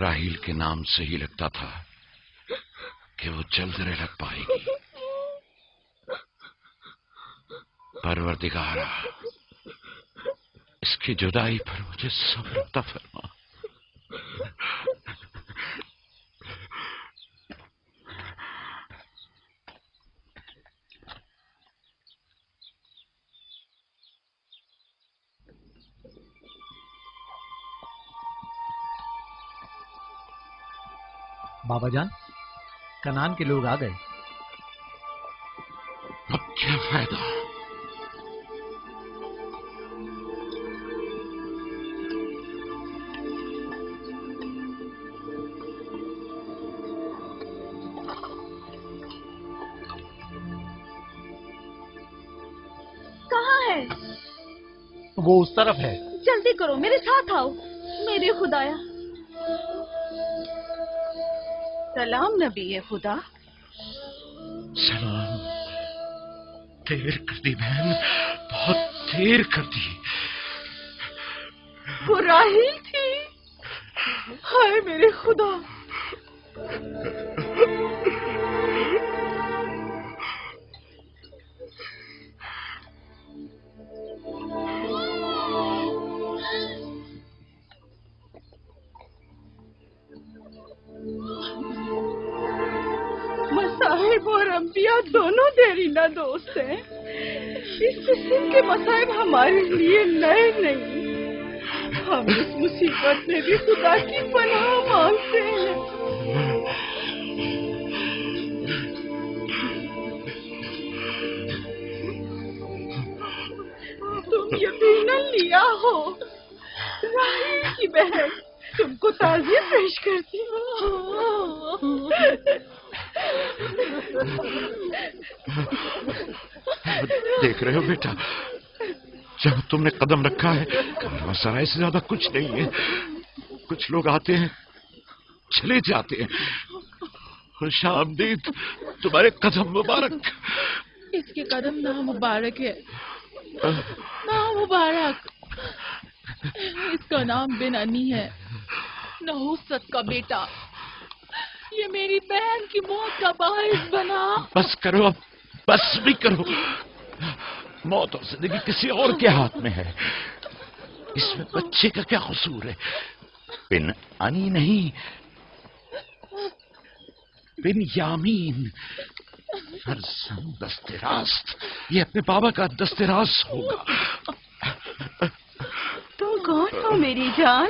راہیل کے نام سے ہی لگتا تھا کہ وہ جلد رحلت پائے گی۔ پروردگارا، اس کی جدائی پر مجھے صبر عطا فرما۔ بابا جان، کنعان کے لوگ آ گئے۔ اب کیا فائدہ؟ کہاں ہے؟ وہ اس طرف ہے۔ جلدی کرو، میرے ساتھ آؤ۔ میرے خدایا۔ سلام نبی خدا۔ سلام۔ دیر کر دی بہن، بہت دیر کر دی۔ وہ راہیل تھی؟ ہائے میرے خدا! مصائب اور انبیاء دونوں دیرینہ دوست ہیں۔ اس قسم کے مصائب ہمارے لیے نئے نہیں۔ ہم اس مصیبت میں بھی خدا کی پناہ مانگتے ہیں۔ تم یقیناً لیا ہو، راہیل کی بہن تم کو تعزیت پیش کرتی ہوں۔ دیکھ رہے ہو بیٹا، جب تم نے قدم رکھا ہے کارواں سرائے سے زیادہ کچھ نہیں ہے۔ کچھ لوگ آتے ہیں چلے جاتے ہیں۔ خوش آمدید تمہارے قدم مبارک۔ اس کے قدم نامبارک ہے، نامبارک۔ اس کا نام بن انی ہے، نحوست کا بیٹا۔ یہ میری بہن کی موت کا باعث بنا۔ بس کرو، اب بس بھی کرو۔ موت اور زندگی کسی اور کے ہاتھ میں ہے، اس میں بچے کا کیا قصور ہے؟ بن انی نہیں، بن یامین، فرزند دست راست۔ یہ اپنے بابا کا دست راست ہوگا۔ تم کون ہو میری جان؟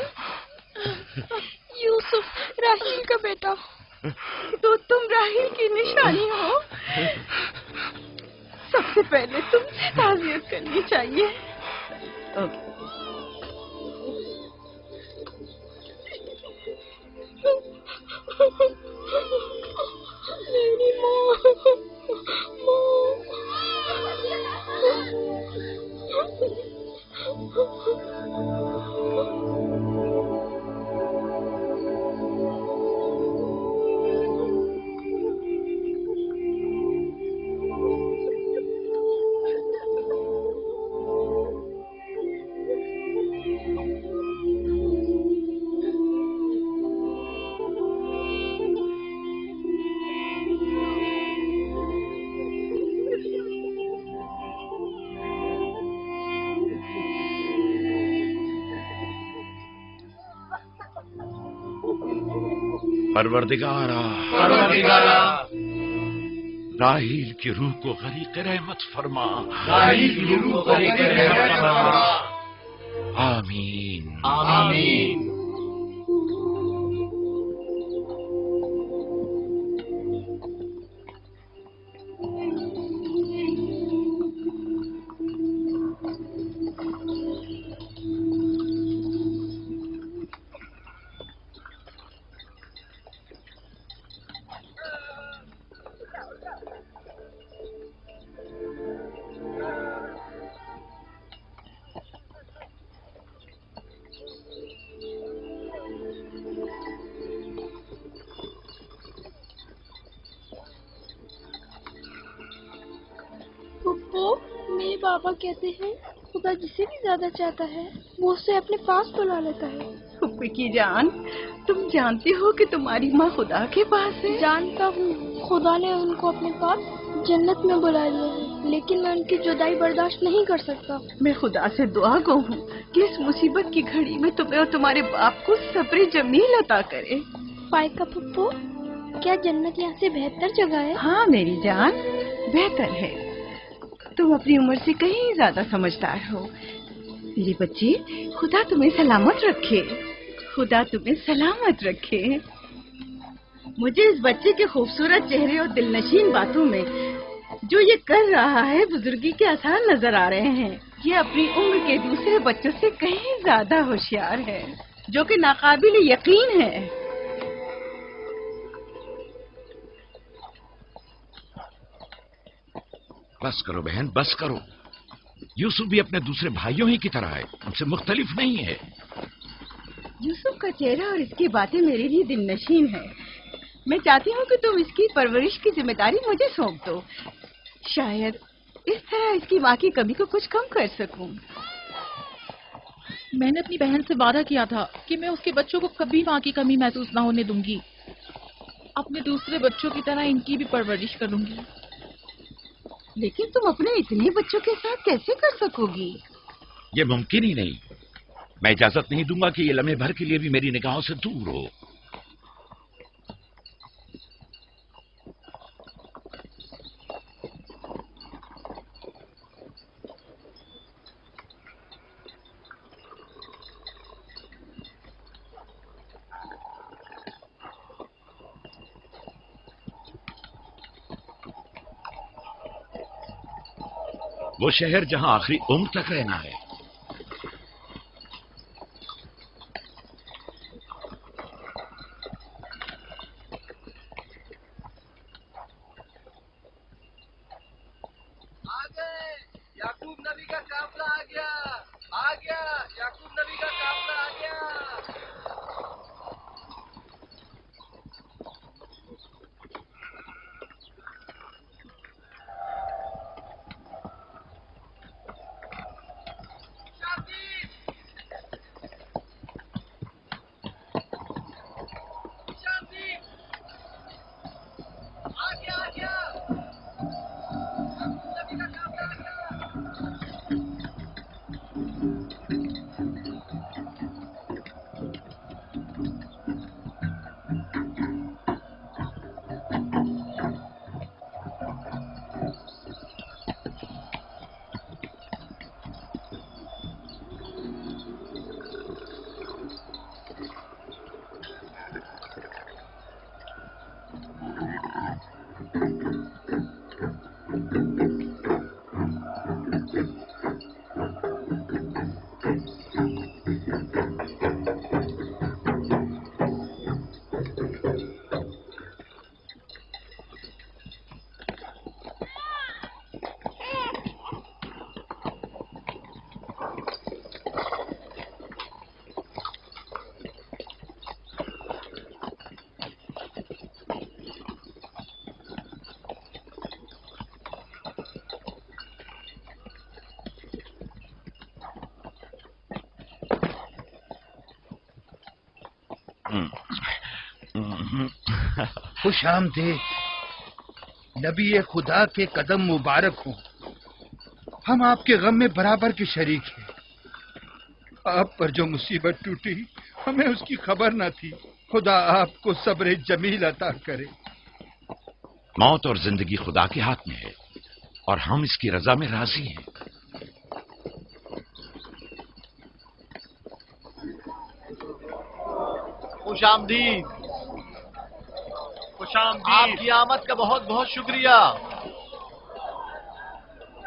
یوسف، راہیل کا بیٹا۔ تو تم راہیل کی نشانی ہو۔ سب سے پہلے تم سے تعزیت کرنی چاہیے۔ میری پروردگارا، راہیل کی روح کو غریق رحمت فرما۔ آمین آمین۔ میرے بابا کہتے ہیں خدا جسے بھی زیادہ چاہتا ہے وہ اسے اپنے پاس بلا لیتا ہے۔ پھپھی کی جان، तुम जानते हो कि तुम्हारी माँ खुदा के पास है? जानता हूँ, खुदा ने उनको अपने पास जन्नत में बुला लिया है, लेकिन मैं उनकी जुदाई बर्दाश्त नहीं कर सकता। मैं खुदा से दुआ गो हूँ कि इस मुसीबत की घड़ी में तुम्हें और तुम्हारे बाप को सब्र जमील अता करे। फाइका पप्पू, क्या जन्नत यहाँ से बेहतर जगह है? हाँ मेरी जान, बेहतर है। तुम अपनी उम्र से कहीं ज्यादा समझदार हो। मेरी बच्ची, खुदा तुम्हें सलामत रखे। खुदा तुम्हें सलामत रखे। मुझे इस बच्चे के खूबसूरत चेहरे और दिलनशीन बातों में जो ये कर रहा है बुजुर्गी के आसार नजर आ रहे हैं। ये अपनी उम्र के दूसरे बच्चों से कहीं ज्यादा होशियार है, जो कि नाकाबिल यकीन है। बस करो बहन, बस करो। यूसुफ भी अपने दूसरे भाइयों ही की तरह है, उनसे मुख्तलिफ नहीं है। यूसुफ का चेहरा और इसकी बातें मेरे लिए दिलनशीन है। मैं चाहती हूँ कि तुम इसकी परवरिश की जिम्मेदारी मुझे सौंप दो। शायद इस तरह इसकी माँ की कमी को कुछ कम कर सकूं। मैंने अपनी बहन से वादा किया था कि मैं उसके बच्चों को कभी माँ की कमी महसूस न होने दूंगी। अपने दूसरे बच्चों की तरह इनकी भी परवरिश करूंगी। लेकिन तुम अपने इतने बच्चों के साथ कैसे कर सकोगी? ये मुमकिन ही नहीं। मैं इजाजत नहीं दूंगा कि ये लम्हे भर के लिए भी मेरी निगाहों से दूर हो। वो शहर जहां आखिरी उम्र तक रहना है। याकूब नबी का काफिला आ गया, आ गया। याकूब नबी का काफिला आ गया। खुश आमदीद, नबी खुदा के कदम मुबारक हो। हम आपके गम में बराबर के शरीक हैं। आप पर जो मुसीबत टूटी हमें उसकी खबर न थी। खुदा आपको सब्र जमील अता करे। मौत और जिंदगी खुदा के हाथ में है और हम इसकी रजा में राजी हैं। खुशामदीद, खुशामदीद। आपकी आमद का बहुत बहुत शुक्रिया।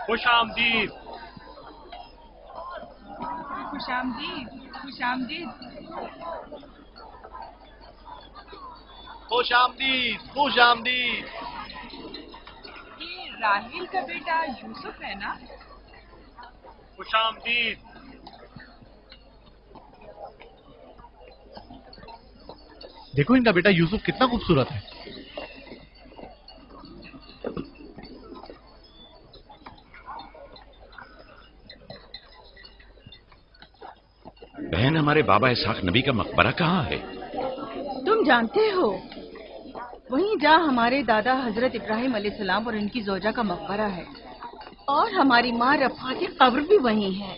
खुशामदीद, खुशामदीद, खुशामदीद। खुशामदीद, खुशामदीद। ये राहील का बेटा यूसुफ है ना? खुशामदीद। देखो इनका बेटा यूसुफ कितना खूबसूरत है। बहन, हमारे बाबा इसहाक नबी का मकबरा कहाँ है? جانتے ہو وہیں جہاں ہمارے دادا حضرت ابراہیم علیہ السلام اور ان کی زوجہ کا مقبرہ ہے، اور ہماری ماں رفا کی قبر بھی وہیں ہے۔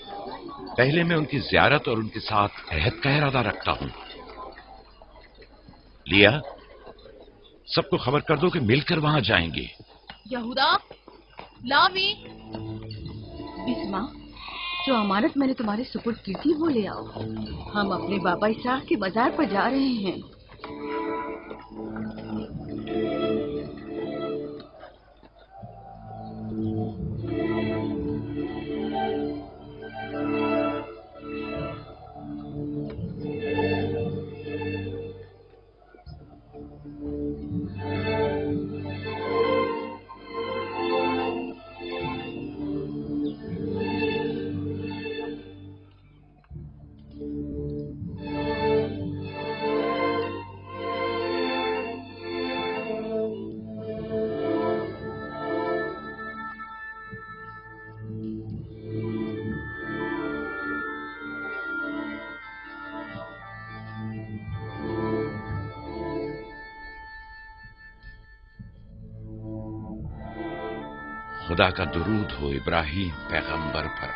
پہلے میں ان کی زیارت اور ان کے ساتھ عہد کا ارادہ رکھتا ہوں۔ لیا، سب کو خبر کر دو کہ مل کر وہاں جائیں گے۔ یہودا، لاوی، بسما، جو امانت میں نے تمہارے سپرد کی تھی وہ لے آؤ۔ ہم اپنے بابا اسحاق کے مزار پر جا رہے ہیں۔ خدا کا درود ہو ابراہیم پیغمبر پر۔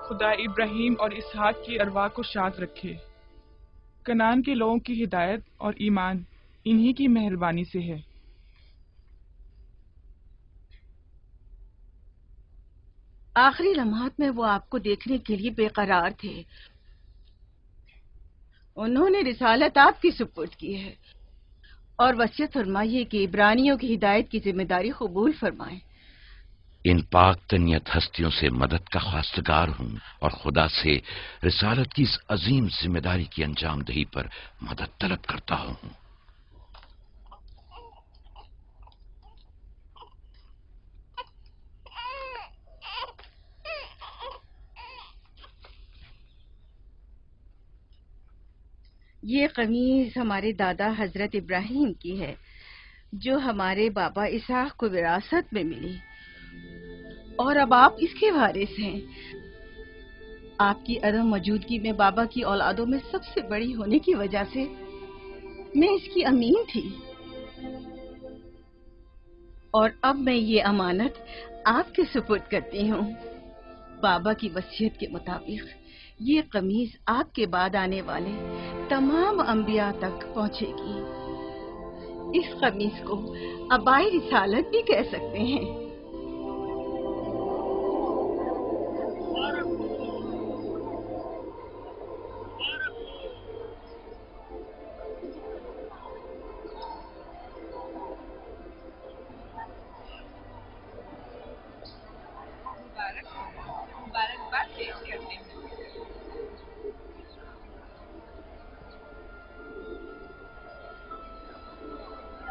خدا ابراہیم اور اسحاق کی ارواح کو شاد رکھے۔ کنعان کے لوگوں کی ہدایت اور ایمان انہی کی مہربانی سے ہے۔ آخری لمحات میں وہ آپ کو دیکھنے کے لیے بے قرار تھے۔ انہوں نے رسالت آپ کی سپرد کی ہے اور وصیت فرمائی ہے کہ عبرانیوں کی ہدایت کی ذمہ داری قبول فرمائیں۔ ان پاک تنیت ہستیوں سے مدد کا خواستگار ہوں اور خدا سے رسالت کی اس عظیم ذمہ داری کی انجام دہی پر مدد طلب کرتا ہوں۔ یہ قمیض ہمارے دادا حضرت ابراہیم کی ہے جو ہمارے بابا اسحاق کو وراثت میں ملی، اور اب آپ اس کے وارث ہیں۔ آپ کی عدم موجودگی میں بابا کی اولادوں میں سب سے بڑی ہونے کی وجہ سے میں اس کی امین تھی، اور اب میں یہ امانت آپ کے سپرد کرتی ہوں۔ بابا کی وصیت کے مطابق یہ قمیض آپ کے بعد آنے والے تمام انبیاء تک پہنچے گی۔ اس قمیض کو عبائے رسالت بھی کہہ سکتے ہیں۔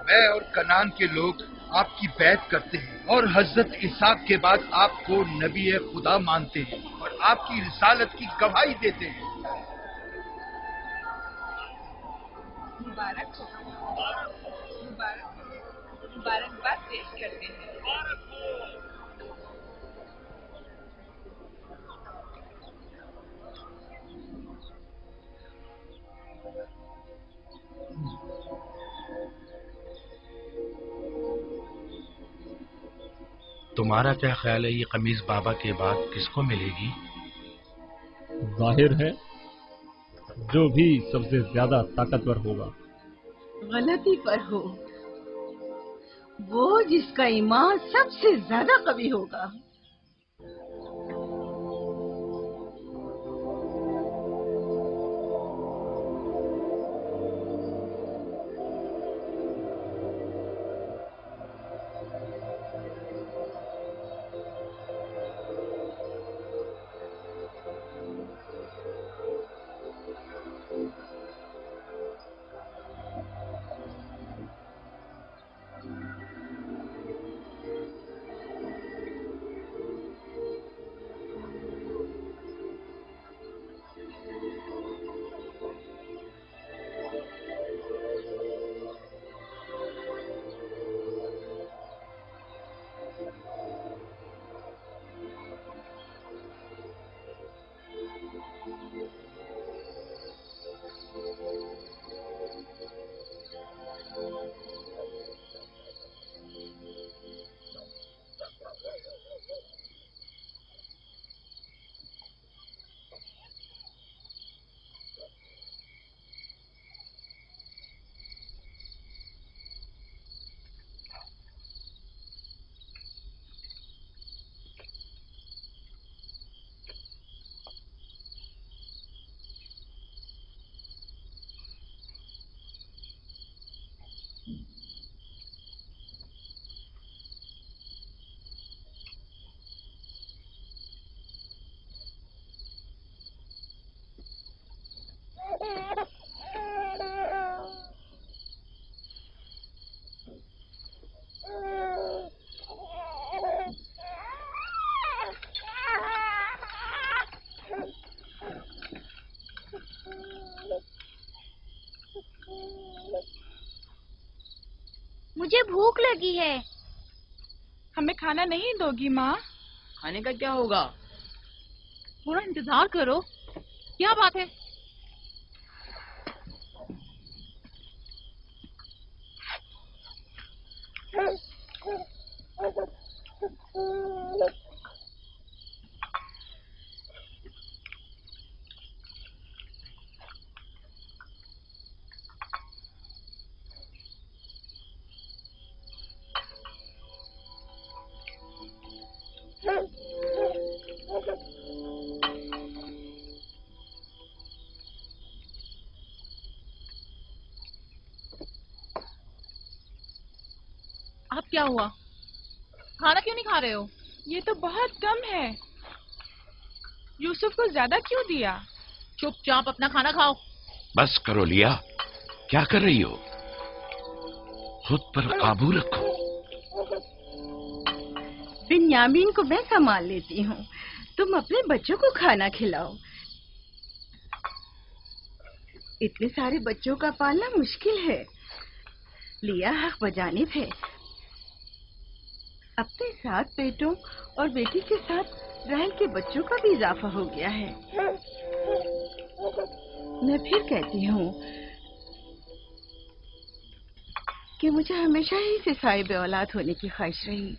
میں اور کنعان کے لوگ آپ کی بیعت کرتے ہیں اور حضرت اسحاق کے بعد آپ کو نبی خدا مانتے ہیں اور آپ کی رسالت کی گواہی دیتے ہیں۔ مبارک ہو، مبارکباد پیش کرتے ہیں۔ تمہارا کیا خیال ہے یہ قمیض بابا کے بعد کس کو ملے گی؟ ظاہر ہے جو بھی سب سے زیادہ طاقتور ہوگا۔ غلطی پر ہو، وہ جس کا ایمان سب سے زیادہ قوی ہوگا۔ मुझे भूख लगी है। हमें खाना नहीं दोगी माँ? खाने का क्या होगा? थोड़ा इंतजार करो। क्या बात है? अब क्या हुआ? खाना क्यों नहीं खा रहे हो? ये तो बहुत कम है। यूसुफ को ज्यादा क्यों दिया? चुपचाप अपना खाना खाओ। बस करो लिया, क्या कर रही हो? खुद पर काबू रखो। बिन्यामीन को मैं संभाल लेती हूँ, तुम अपने बच्चों को खाना खिलाओ। इतने सारे बच्चों का पालना मुश्किल है। लिया हक बजानिब है। अपने 7 बेटों और बेटी के साथ राहेल के बच्चों का भी इजाफा हो गया है। मैं फिर कहती हूँ कि मुझे हमेशा ही से साहिब औलाद होने की ख्वाहिश रही,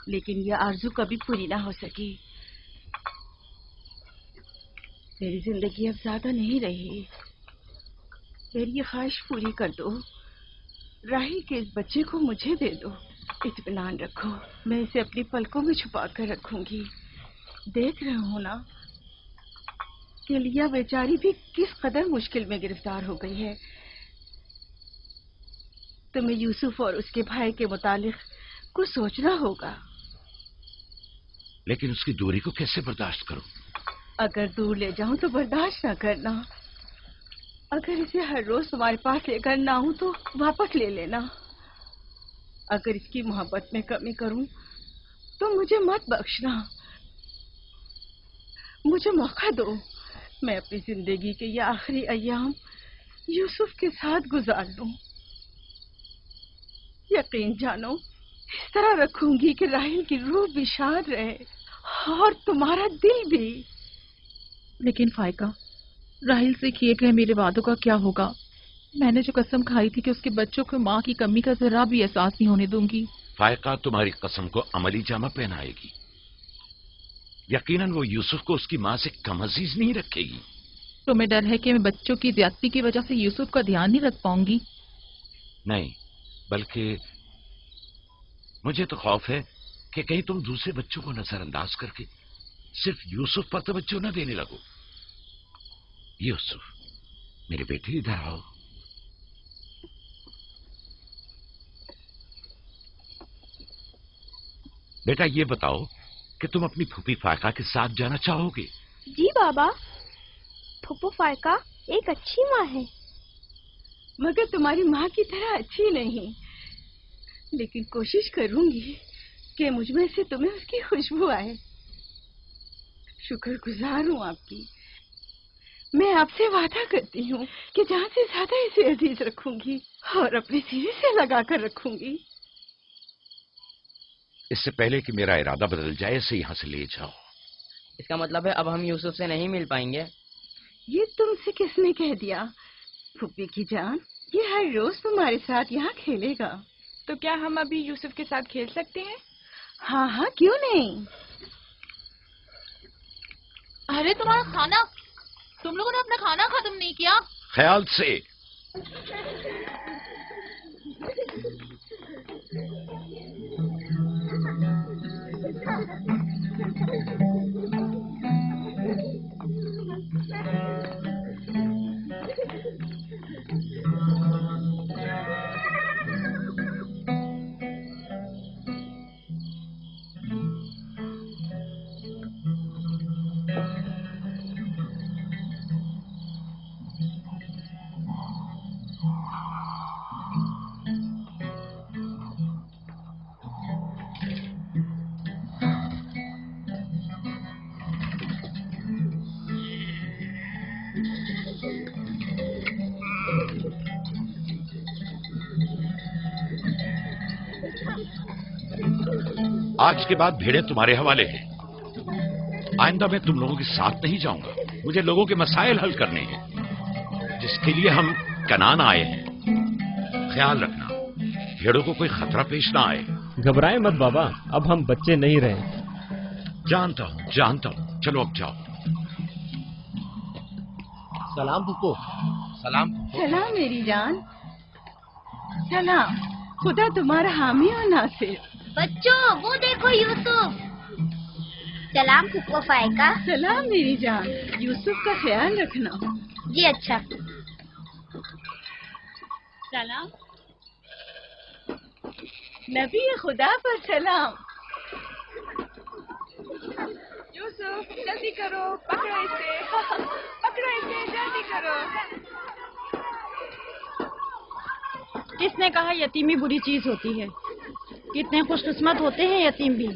लेकिन यह आरज़ू कभी पूरी ना हो सकी। मेरी जिंदगी अब ज्यादा नहीं रही। मेरी ये ख्वाहिश पूरी कर दो। राही के इस बच्चे को मुझे दे दो। इत्मीनान रखो, मैं इसे अपनी पलकों में छुपा कर रखूंगी। देख रहे हो ना कि लिया बेचारी भी किस कदर मुश्किल में गिरफ्तार हो गई है। तुम्हें यूसुफ और उसके भाई के मुतालिक कुछ सोचना होगा। लेकिन उसकी दूरी को कैसे बर्दाश्त करूं? अगर दूर ले जाऊं तो बर्दाश्त न करना। अगर इसे हर रोज तुम्हारे पास लेकर ना आऊं तो वापस ले लेना। अगर इसकी मोहब्बत में कमी करूं तो मुझे मत बख्शना। मुझे मौका दो, मैं अपनी जिंदगी के ये आखिरी अय्याम यूसुफ के साथ गुजार लूं। यकीन जानो, इस तरह रखूंगी कि राहेल की रूह भी शाद रहे और तुम्हारा दिल भी। लेकिन फायका, राहिल से किए गए मेरे वादों का क्या होगा? मैंने जो कसम खाई थी कि उसके बच्चों को माँ की कमी का जरा भी एहसास नहीं होने दूंगी। फायका तुम्हारी कसम को अमली जामा पहनाएगी। यकीनन वो यूसुफ को उसकी माँ से कम अजीज नहीं रखेगी। तुम्हें डर है कि मैं बच्चों की ज्यादती की वजह से यूसुफ का ध्यान नहीं रख पाऊंगी? नहीं, बल्कि मुझे तो खौफ है कि कहीं तुम दूसरे बच्चों को नजरअंदाज करके सिर्फ यूसुफ पर तवज्जो न देने लगो। यूसुफ, मेरे बेटे इधर आओ। बेटा, ये बताओ कि तुम अपनी फूफी फायका के साथ जाना चाहोगे? जी बाबा, फूफू फायका एक अच्छी माँ है। मगर तुम्हारी माँ की तरह अच्छी नहीं, लेकिन कोशिश करूंगी कि मुझ में से तुम्हें उसकी खुशबू आए। शुक्रगुजार हूँ आपकी। मैं आपसे वादा करती हूँ कि जान से ज्यादा इसे अजीज रखूंगी और अपने सीने से लगा कर रखूंगी। इससे पहले कि मेरा इरादा बदल जाए, इसे यहाँ से ले जाओ। इसका मतलब है अब हम यूसुफ से नहीं मिल पाएंगे? ये तुमसे किसने कह दिया? फूफी की जान, ये हर रोज तुम्हारे साथ यहाँ खेलेगा। तो क्या हम अभी यूसुफ के साथ खेल सकते हैं? हाँ हाँ, क्यों नहीं। अरे तुम्हारा खाना, तुम लोगों ने अपना खाना खत्म नहीं किया? ख्याल से। आज के बाद भेड़ें तुम्हारे हवाले हैं। आइंदा मैं तुम लोगों के साथ नहीं जाऊंगा। मुझे लोगों के मसाइल हल करने हैं, जिसके लिए हम कनान आए हैं। ख्याल रखना भेड़ों को कोई खतरा पेश ना आए। घबराए मत बाबा, अब हम बच्चे नहीं रहे। जानता हूँ। चलो अब जाओ। सलाम फुप्पो। सलाम। सलाम मेरी जान। सलाम। खुदा तुम्हारा हामी और नासिर। बच्चों वो देखो यूसुफ। सलाम फुप्पो फायका। सलाम मेरी जान। यूसुफ का ख्याल रखना। जी अच्छा। सलाम। नबी खुदा पर सलाम। यूसुफ जल्दी करो, पकड़ो इसे, पकड़ो इसे, जल्दी करो। किसने कहा यतीमी बुरी चीज होती है? कितने खुशकिस्मत होते हैं यतीम भी।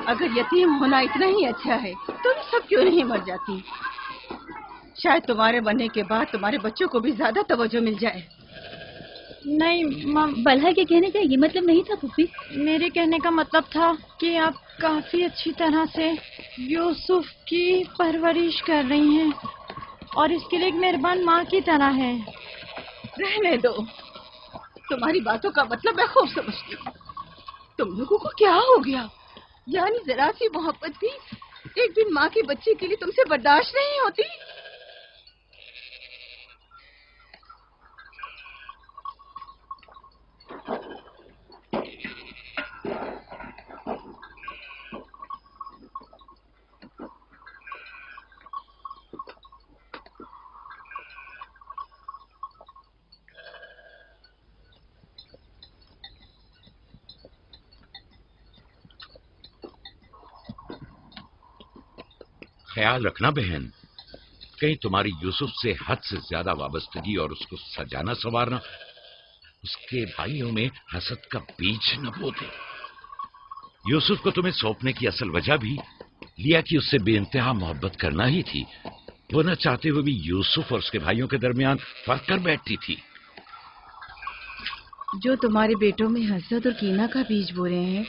अगर यतीम होना इतना ही अच्छा है, तुम सब क्यों नहीं मर जाती? शायद तुम्हारे बनने के बाद तुम्हारे बच्चों को भी ज्यादा तवज्जो मिल जाए। नहीं बल्हा के कहने का ये मतलब नहीं था पुप्पी। मेरे कहने का मतलब था कि आप काफी अच्छी तरह से यूसुफ की परवरिश कर रही हैं और इसके लिए एक मेहरबान माँ की तरह है। रहने दो, तुम्हारी बातों का मतलब मैं खूब समझती हूँ। तुम लोगों को क्या हो गया? यानी जरा सी मोहब्बत भी एक दिन माँ के बच्चे के लिए तुमसे बर्दाश्त नहीं होती? ख्याल रखना बहन, कहीं तुम्हारी यूसुफ से हद से ज्यादा वाबस्तगी और उसको सजाना संवारना उसके भाइयों में हसद का बीज न बो दे। यूसुफ को तुम्हें सौंपने की असल वजह भी लिया कि उससे बेइंतहा मोहब्बत करना ही थी। वो न चाहते हुए भी यूसुफ और उसके भाइयों के दरमियान फर्क कर बैठती थी। जो तुम्हारे बेटों में हसद और कीना का बीज बो रहे हैं,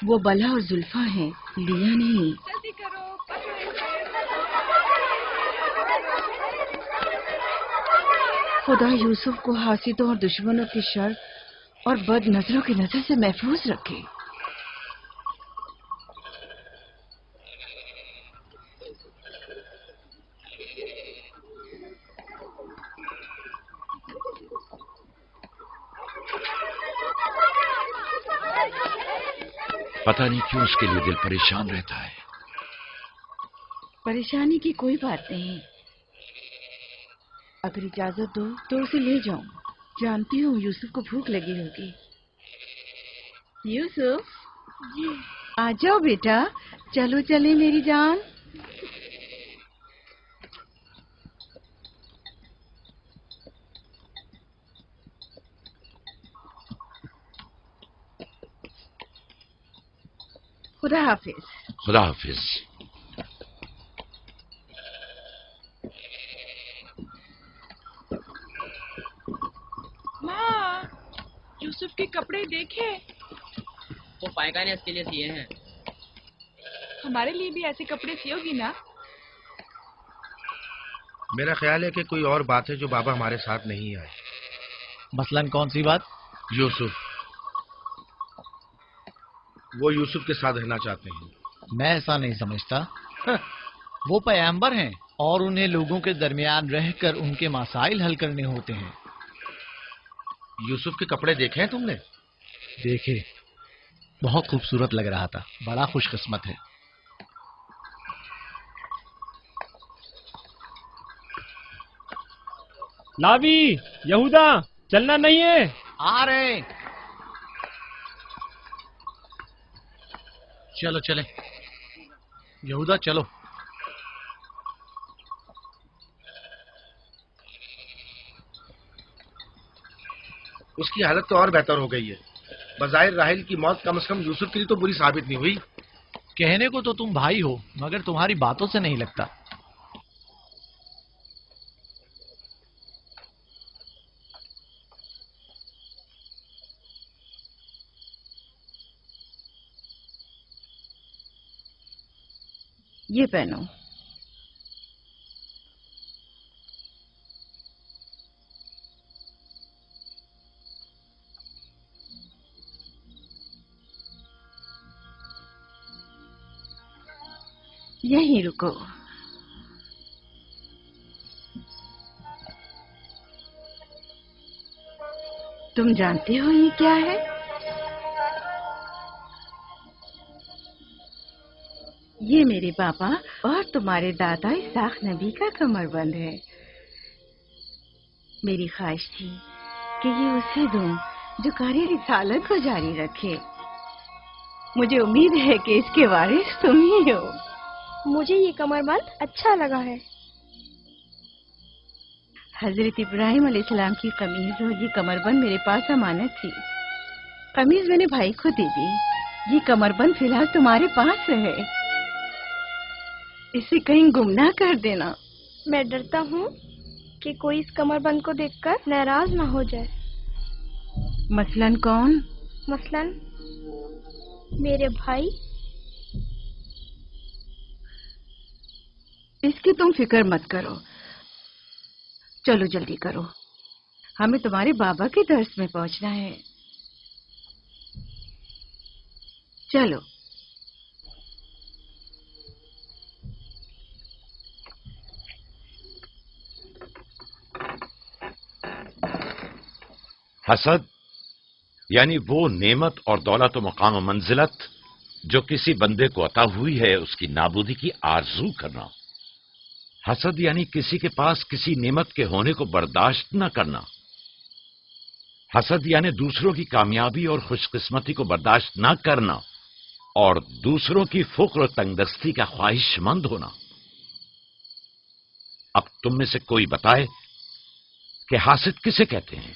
वो बला और जुल्फा हैं, लिया नहीं। खुदा यूसुफ को हासिदों और दुश्मनों की शर और बद नजरों की नजर से महफूज रखे। पता नहीं क्यों उसके लिए दिल परेशान रहता है। परेशानी की कोई बात नहीं। अगर इजाजत दो तो उसे ले जाऊं। जानती हूँ यूसुफ को भूख लगी होगी। यूसुफ जी, आ जाओ बेटा, चलो चले मेरी जान। खुदा हाफिज। खुदा हाफिज। माँ, यूसुफ के कपड़े देखे। वो फायका ने इसके लिए सिए हैं। हमारे लिए भी ऐसे कपड़े सियोगी ना? मेरा ख्याल है कि कोई और बात है जो बाबा हमारे साथ नहीं आए। मसलन कौन सी बात? यूसुफ, वो यूसुफ के साथ रहना चाहते हैं। मैं ऐसा नहीं समझता। वो पैगंबर हैं और उन्हें लोगों के दरमियान रहकर उनके मसाइल हल करने होते हैं। यूसुफ के कपड़े देखे हैं तुमने? देखे, बहुत खूबसूरत लग रहा था। बड़ा खुशकिस्मत है। लावी, यहूदा, चलना नहीं है। आ रहे। चलो चले। यहूदा चलो। उसकी हालत तो और बेहतर हो गई है। बज़ाहिर राहिल की मौत कम से कम यूसुफ के लिए तो बुरी साबित नहीं हुई। कहने को तो तुम भाई हो, मगर तुम्हारी बातों से नहीं लगता। یہ پہنو. یہیں رکو. تم جانتے ہو یہ کیا ہے؟ یہ میرے پاپا اور تمہارے دادا اسحاق نبی کا کمر بند ہے. میری خواہش تھی کہ یہ اسے دوں جو کار رسالت کو جاری رکھے. مجھے امید ہے کہ اس کے وارث تم ہی ہو. مجھے یہ کمر بند اچھا لگا ہے. حضرت ابراہیم علیہ السلام کی قمیض اور یہ کمر بند میرے پاس امانت تھی. قمیض میں نے بھائی کو دے دی. یہ کمر بند فی الحال تمہارے پاس ہے. اسے کہیں گم نہ کر دینا. میں ڈرتا ہوں کہ کوئی اس کمر بند کو دیکھ کر ناراض نہ ہو جائے. مثلاً کون؟ مثلاً میرے بھائی. اس کی تم فکر مت کرو. چلو جلدی کرو، ہمیں تمہارے بابا کے درس میں پہنچنا ہے. چلو. حسد یعنی وہ نعمت اور دولت و مقام و منزلت جو کسی بندے کو عطا ہوئی ہے اس کی نابودی کی آرزو کرنا. حسد یعنی کسی کے پاس کسی نعمت کے ہونے کو برداشت نہ کرنا. حسد یعنی دوسروں کی کامیابی اور خوش قسمتی کو برداشت نہ کرنا اور دوسروں کی فقر و تنگدستی کا خواہش مند ہونا. اب تم میں سے کوئی بتائے کہ حاسد کسے کہتے ہیں؟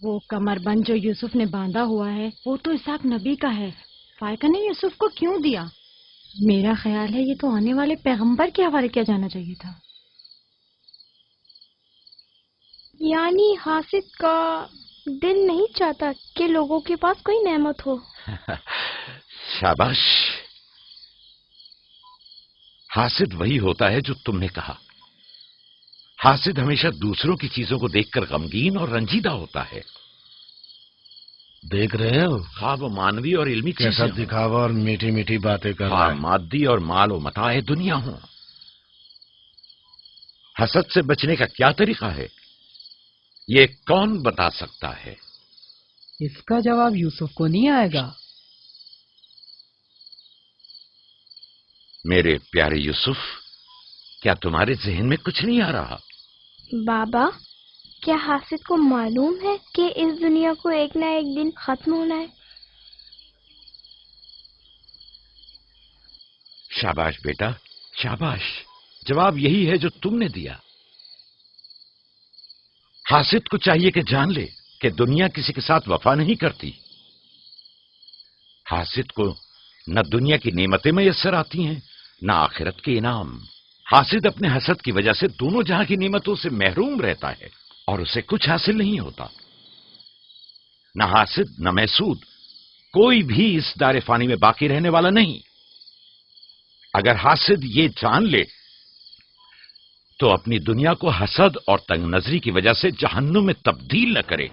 وہ کمر بند جو یوسف نے باندھا ہوا ہے وہ تو اسحاق نبی کا ہے. فائقہ نے یوسف کو کیوں دیا؟ میرا خیال ہے یہ تو آنے والے پیغمبر کے حوالے کیا جانا چاہیے تھا. یعنی حاسد کا دل نہیں چاہتا کہ لوگوں کے پاس کوئی نعمت ہو. شاباش. حاسد وہی ہوتا ہے جو تم نے کہا. حاسد ہمیشہ دوسروں کی چیزوں کو دیکھ کر غمگین اور رنجیدہ ہوتا ہے. دیکھ رہے ہو خواب و مانوی اور علمی کیسا چیزیں دکھاوا اور میٹھی میٹھی باتیں کر رہا ہے. مادی اور مال و متاع دنیا ہوں. حسد سے بچنے کا کیا طریقہ ہے یہ کون بتا سکتا ہے؟ اس کا جواب یوسف کو نہیں آئے گا. میرے پیارے یوسف، کیا تمہارے ذہن میں کچھ نہیں آ رہا؟ بابا، کیا حاسد کو معلوم ہے کہ اس دنیا کو ایک نہ ایک دن ختم ہونا ہے؟ شاباش بیٹا، شاباش. جواب یہی ہے جو تم نے دیا. حاسد کو چاہیے کہ جان لے کہ دنیا کسی کے ساتھ وفا نہیں کرتی. حاسد کو نہ دنیا کی نعمتیں میسر آتی ہیں نہ آخرت کے انعام. حاسد اپنے حسد کی وجہ سے دونوں جہاں کی نعمتوں سے محروم رہتا ہے اور اسے کچھ حاصل نہیں ہوتا. نہ حاسد نہ محسود کوئی بھی اس دار فانی میں باقی رہنے والا نہیں. اگر حاسد یہ جان لے تو اپنی دنیا کو حسد اور تنگ نظری کی وجہ سے جہنم میں تبدیل نہ کرے.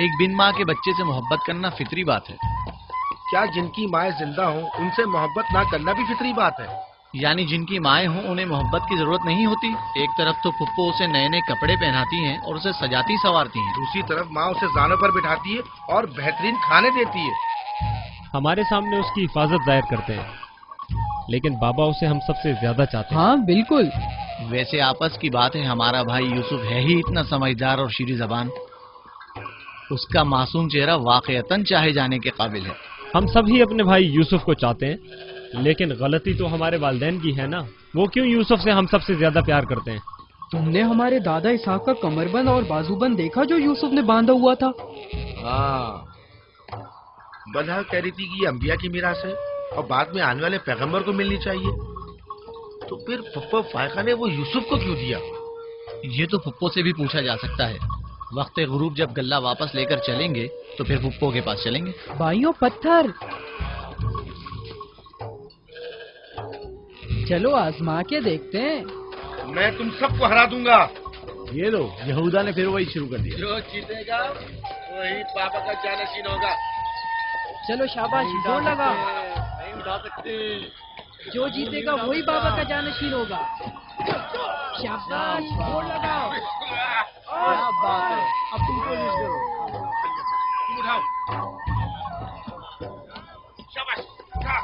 ایک بن ماں کے بچے سے محبت کرنا فطری بات ہے. کیا جن کی مائیں زندہ ہوں ان سے محبت نہ کرنا بھی فطری بات ہے؟ یعنی جن کی مائیں ہوں انہیں محبت کی ضرورت نہیں ہوتی. ایک طرف تو پھپھو اسے نئے نئے کپڑے پہناتی ہیں اور اسے سجاتی سنوارتی ہیں، دوسری طرف ماں اسے زانوں پر بٹھاتی ہے اور بہترین کھانے دیتی ہے. ہمارے سامنے اس کی حفاظت ظاہر کرتے ہیں لیکن بابا اسے ہم سب سے زیادہ چاہتے ہیں. ہاں بالکل. ویسے آپس کی بات ہے ہمارا بھائی یوسف ہے ہی اتنا سمجھدار اور شیریں زبان. اس کا معصوم چہرہ واقعتاً چاہے جانے کے قابل ہے. ہم سب ہی اپنے بھائی یوسف کو چاہتے ہیں لیکن غلطی تو ہمارے والدین کی ہے نا. وہ کیوں یوسف سے ہم سب سے زیادہ پیار کرتے ہیں؟ تم نے ہمارے دادا اسحاق کا کمر بند اور بازو بند دیکھا جو یوسف نے باندھا ہوا تھا؟ ہاں، بلہا کہہ رہی تھی کہ یہ انبیاء کی میراث ہے اور بعد میں آنے والے پیغمبر کو ملنی چاہیے. तो फिर फुप्पो फायका ने वो यूसुफ को क्यों दिया? ये तो फुप्पो से भी पूछा जा सकता है। वक्त गुरूब जब गल्ला वापस लेकर चलेंगे तो फिर फुप्पो के पास चलेंगे। भाइयों पत्थर, चलो आजमा के देखते हैं। मैं तुम सबको हरा दूंगा। ये लो, यहूदा ने फिर वही शुरू कर दिया। जो जीतेगा वही पापा का जानशीन होगा। चलो शाबाश, जोर लगा। नहीं उठा सकते। जो जीतेगा वही बाबा का जानशीन होगा। शाबाश, जोर लगाओ। क्या बात है, अब तुम कोशिश करो। तुम उठाओ। शाबाश, उठा।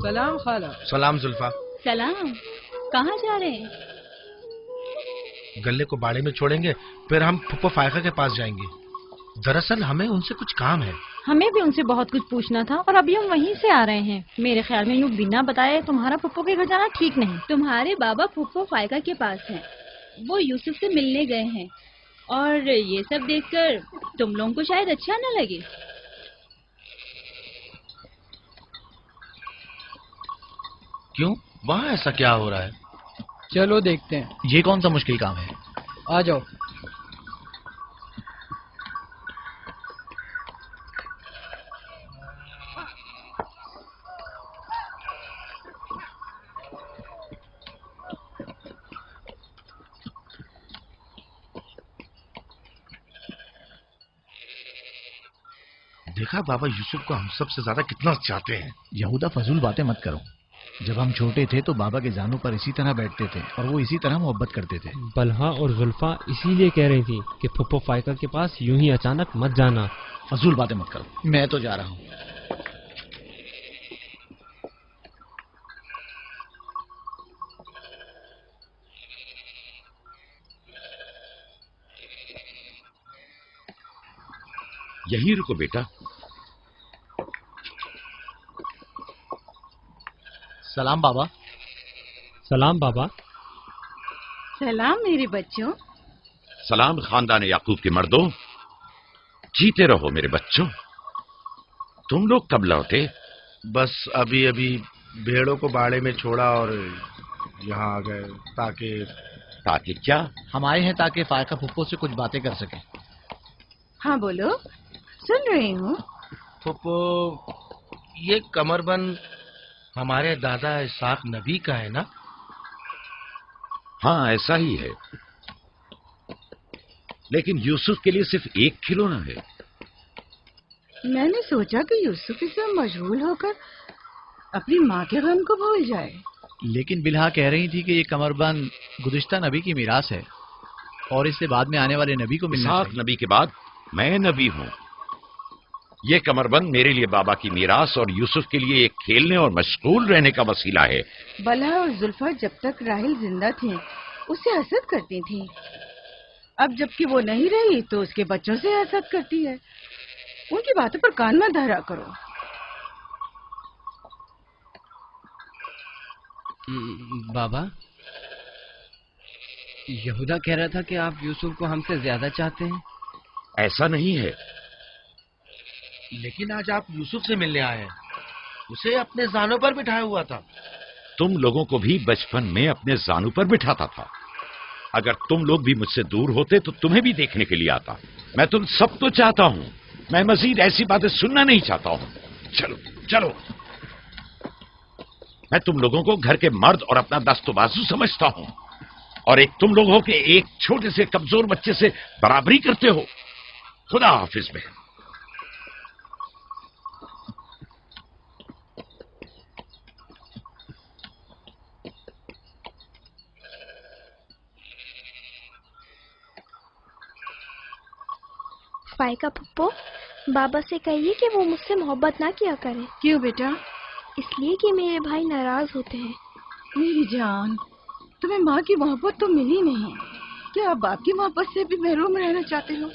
सलाम खाला। सलाम जुल्फा। सलाम। कहाँ जा रहे हैं? गल्ले को बाड़े में छोड़ेंगे, फिर हम फुप्पो फायका के पास जाएंगे। दरअसल हमें उनसे कुछ काम है। हमें भी उनसे बहुत कुछ पूछना था और अभी हम वहीं से आ रहे हैं। मेरे ख्याल में यूँ बिना बताए तुम्हारा फुप्पो के घर जाना ठीक नहीं। तुम्हारे बाबा फुप्पो फायका के पास हैं। वो यूसुफ से मिलने गए हैं और ये सब देखकर तुम लोगों को शायद अच्छा न लगे। क्यों? वहाँ ऐसा क्या हो रहा है? चलो देखते हैं। ये कौन सा मुश्किल काम है? आ जाओ। देखा बाबा यूसुफ को हम सबसे ज्यादा कितना चाहते हैं। यहूदा फजूल बातें मत करो। जब हम छोटे थे तो बाबा के जानों पर इसी तरह बैठते थे और वो इसी तरह मोहब्बत करते थे। बलहा और जुल्फा इसीलिए कह रही थी कि फुप्पो फायका के पास यूं ही अचानक मत जाना। फजूल बातें मत करो, मैं तो जा रहा हूँ। यहीं रुको बेटा। सलाम बाबा। सलाम बाबा। सलाम मेरे बच्चों। सलाम खानदान याकूब के मर्दों। जीते रहो मेरे बच्चों। तुम लोग कब लौटे? बस अभी अभी भेड़ों को बाड़े में छोड़ा और यहाँ आ गए। ताकि क्या? हम आए हैं ताकि फायका फुप्पो से कुछ बातें कर सकें। हाँ बोलो, सुन रही हूँ। फुप्पो, ये कमरबंद हमारे दादा इसाक नबी का है ना? हाँ ऐसा ही है, लेकिन यूसुफ के लिए सिर्फ एक खिलौना है। मैंने सोचा कि यूसुफ इससे मशगूल होकर अपनी माँ के गम को भूल जाए। लेकिन बिलहा कह रही थी कि ये कमरबंद गुज़िश्ता नबी की मीरास है और इससे बाद में आने वाले नबी को मिलना इसाक नबी के बाद मैं नबी हूँ। ये कमरबंद मेरे लिए बाबा की मीरास और यूसुफ के लिए एक खेलने और मशगूल रहने का वसीला है। बलहा और जुल्फा जब तक राहिल जिंदा थी उससे हसद करती थी। अब जबकि वो नहीं रही तो उसके बच्चों से हसद करती है। उनकी बातों पर कान मत धरा करो। बाबा, यहूदा कह रहा था कि आप यूसुफ को हमसे ज्यादा चाहते हैं। ऐसा नहीं है। लेकिन आज आप यूसुफ से मिलने आए हैं। उसे अपने जानों पर बिठाया हुआ था। तुम लोगों को भी बचपन में अपने जानों पर बिठाता था। अगर तुम लोग भी मुझसे दूर होते तो तुम्हें भी देखने के लिए आता। मैं तुम सब तो चाहता हूँ, मैं मजीद ऐसी बातें सुनना नहीं चाहता हूँ। चलो चलो। मैं तुम लोगों को घर के मर्द और अपना दस्तबाजू समझता हूँ और एक तुम लोग हो के एक छोटे से कमजोर बच्चे से बराबरी करते हो। खुदा हाफिज में। फायका पप्पो, बाबा से कहिए कि वो मुझसे मोहब्बत ना किया करे। क्यों बेटा? इसलिए कि मेरे भाई नाराज होते हैं। मेरी जान, तुम्हें माँ की मोहब्बत तो मिली नहीं। क्या आप बाप की मोहब्बत से भी महरूम रहना चाहते हो?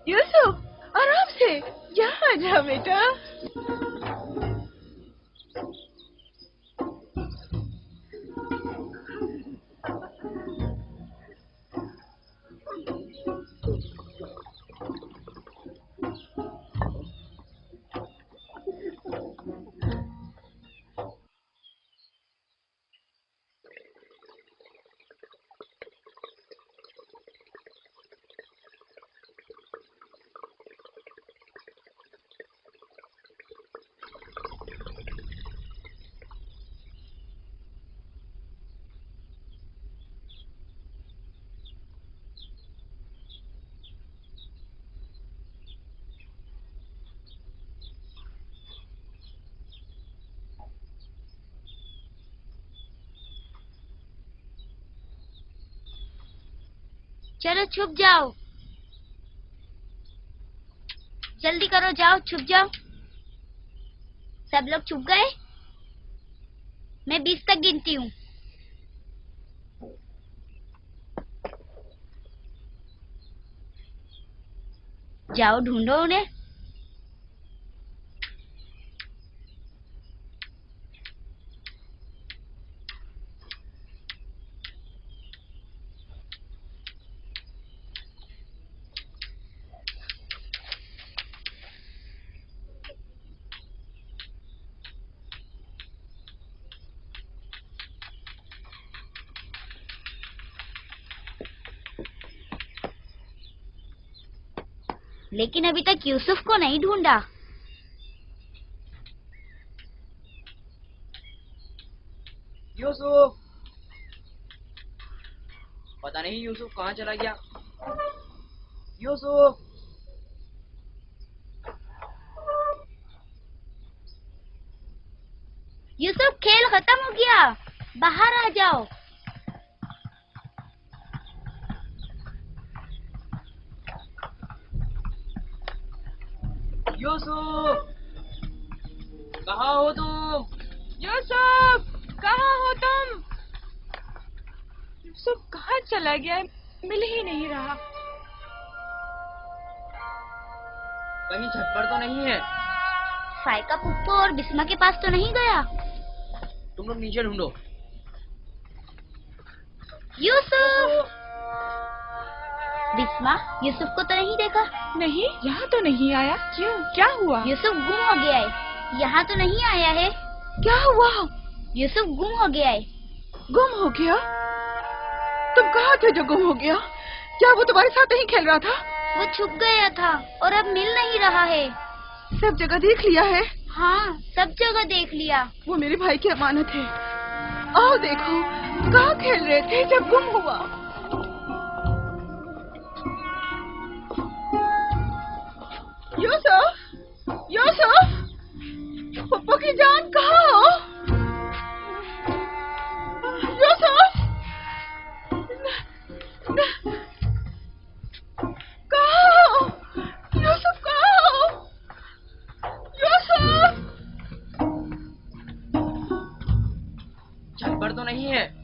यूसुफ, आराम से, यहाँ आ जा बेटा। चलो छुप जाओ, जल्दी करो, जाओ छुप जाओ। सब लोग छुप गए? मैं 20 तक गिनती हूँ। जाओ ढूंढो उन्हें। लेकिन अभी तक यूसुफ को नहीं ढूंढा। यूसुफ, पता नहीं यूसुफ कहाँ चला गया। यूसुफ, यूसुफ, खेल खत्म हो गया, बाहर आ जाओ। यूसुफ, कहाँ हो तुम? यूसुफ, कहाँ हो तुम? यूसुफ कहाँ चला गया है? मिल ही नहीं रहा। कहीं छत पर तो नहीं है? फाइका पुप्पो और बिस्मा के पास तो नहीं गया? तुम लोग नीचे ढूंढो। यूसुफ! बिस्मा, यूसुफ को तो नहीं देखा? नहीं, यहाँ तो नहीं आया। क्यों, क्या हुआ? यूसुफ गुम हो गया है। यहाँ तो नहीं आया है। क्या हुआ? यूसुफ गुम हो गया है। गुम हो गया? तुम कहाँ थे जो गुम हो गया? क्या वो तुम्हारे साथ नहीं खेल रहा था? वो छुप गया था और अब मिल नहीं रहा है। सब जगह देख लिया है? हाँ, सब जगह देख लिया। वो मेरे भाई की अमानत है। आओ देखो, कहाँ खेल रहे थे जब गुम हुआ? यूसुफ, यूसुफ, पप्पू की जान कहाँ हो? यूसुफ, नहीं है।